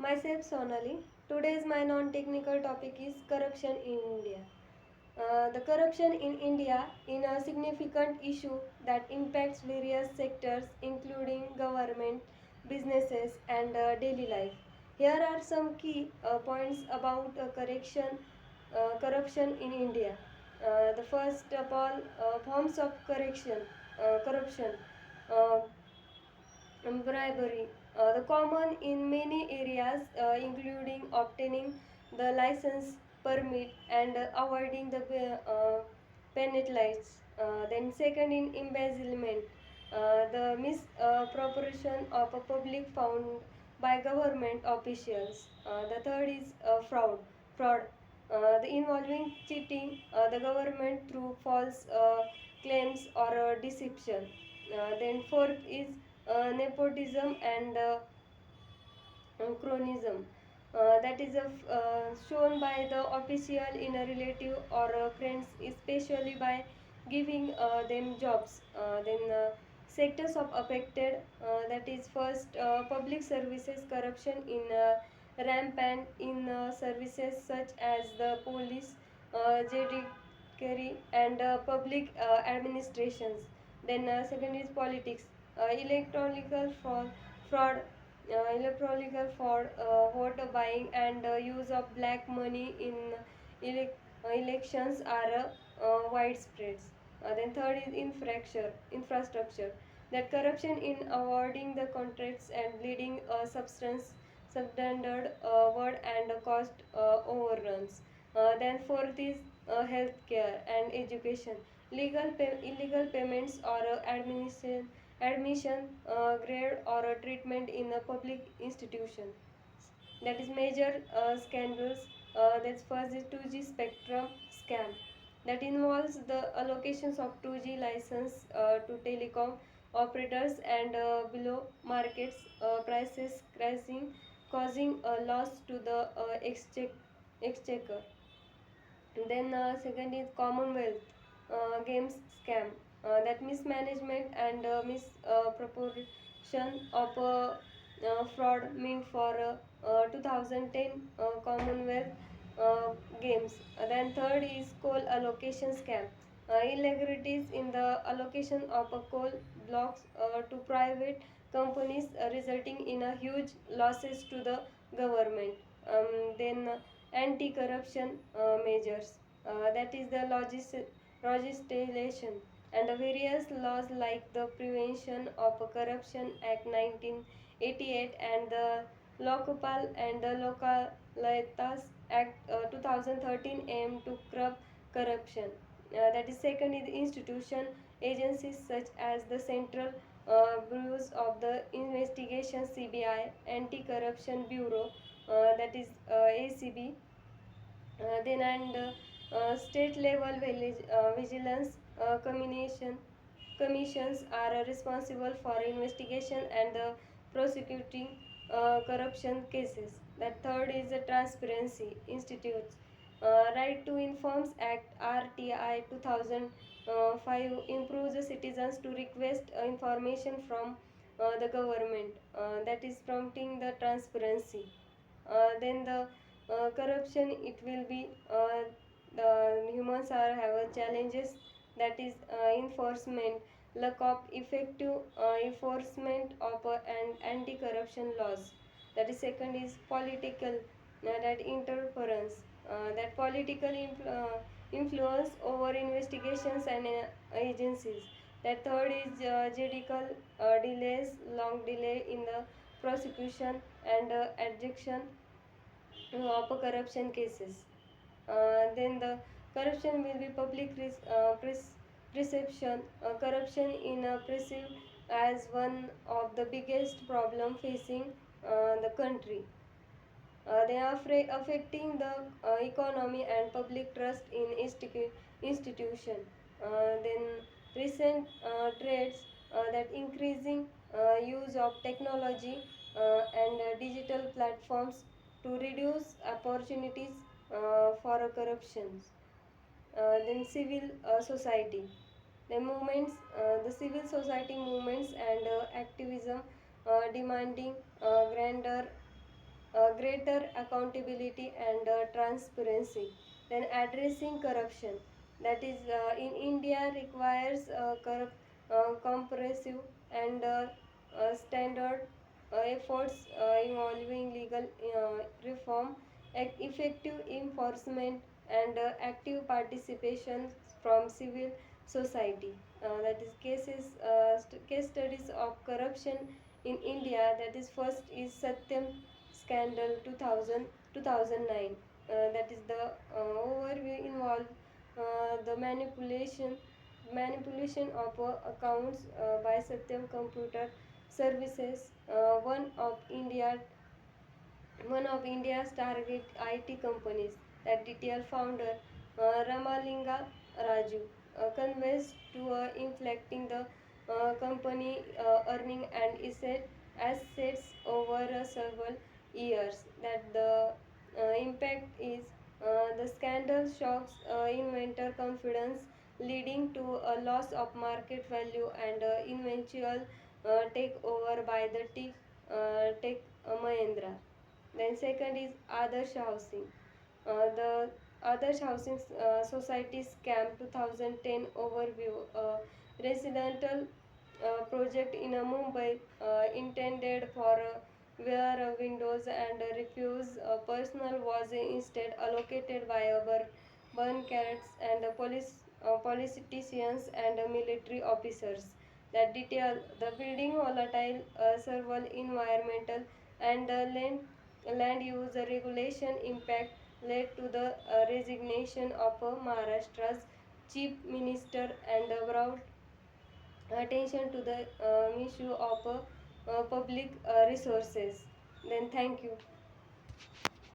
Myself Sonali. Today's my non-technical topic is corruption in India. The corruption in India is a significant issue that impacts various sectors including government, businesses and daily life. Here are some key points about corruption in India. The first of all, forms of corruption. Uh, Bribery, the common in many areas, including obtaining the license permit and avoiding the penalties. Then second in embezzlement, the misappropriation of a public fund by government officials. The third is fraud, the involving cheating the government through false claims or deception. Then fourth is nepotism and chronism. That is shown by the official in a relative or friends, especially by giving them jobs. Then sectors of affected, that is first public services corruption in rampant in services such as the police, judiciary and public administrations. Then second is politics, electoral fraud, vote buying and use of black money in elections are widespread. Then third is infrastructure, that corruption in awarding the contracts and leading substandard word and cost overruns. Then fourth is healthcare and education, illegal payments or admission, grade or treatment in a public institution. That is major scandals. That's first is 2G spectrum scam, that involves the allocations of 2G license to telecom operators and below markets prices crashing, causing a loss to the exchequer. Then second is Commonwealth Games scam, that mismanagement and misproportion of fraud meant for 2010 Commonwealth Games. Then third is coal allocation scam, irregularities in the allocation of coal blocks to private companies, resulting in a huge losses to the government. Then anti-corruption measures, that is the legislation and the various laws like the Prevention of Corruption Act 1988 and the Lokpal and the Lokalatas Act 2013 aim to curb corruption. That is second is institution, agencies such as the Central Bureaus of the Investigation CBI, Anti-Corruption Bureau, that is ACB, then and state level vigilance commissions are responsible for investigation and prosecuting corruption cases. That third is the transparency institutes, right to informs act RTI 2005 improves the citizens to request information from the government, that is prompting the transparency. Then the corruption, it will be the humans are have a challenges, that is enforcement, lack of effective enforcement of and anti-corruption laws. That is second is political, that interference, that political influence over investigations and agencies. That third is judicial delays, long delay in the prosecution and adjudication of corruption cases. Then the corruption will be public perception. Corruption in perceived as one of the biggest problem facing the country. They are affecting the economy and public trust in institution. Then recent trends, that increasing use of technology and digital platforms to reduce opportunities for corruptions. Then civil society, the civil society movements and activism demanding grander greater accountability and transparency. Then addressing corruption, that is in India requires comprehensive and standard efforts involving legal reform, effective enforcement, and active participation from civil society. That is case studies of corruption in India. That is first is Satyam scandal 2009. That is the overview involve the manipulation of accounts by Satyam Computer Services, one of India's target IT companies. That detail founder Ramalinga Raju conveys to inflecting the company earning and assets over several years. That the impact is the scandal shocks inventor confidence, leading to a loss of market value and eventual takeover by the Tech Mahindra. Then second is Adarsh Housing. The Adarsh Housing Society Scam 2010 overview. Residential project in Mumbai intended for where windows and refuse personnel was instead allocated by burn carrots and politicians and military officers. That detail the building volatile several environmental and land use regulation impact led to the resignation of Maharashtra's chief minister and brought attention to the issue of public resources. Then thank you.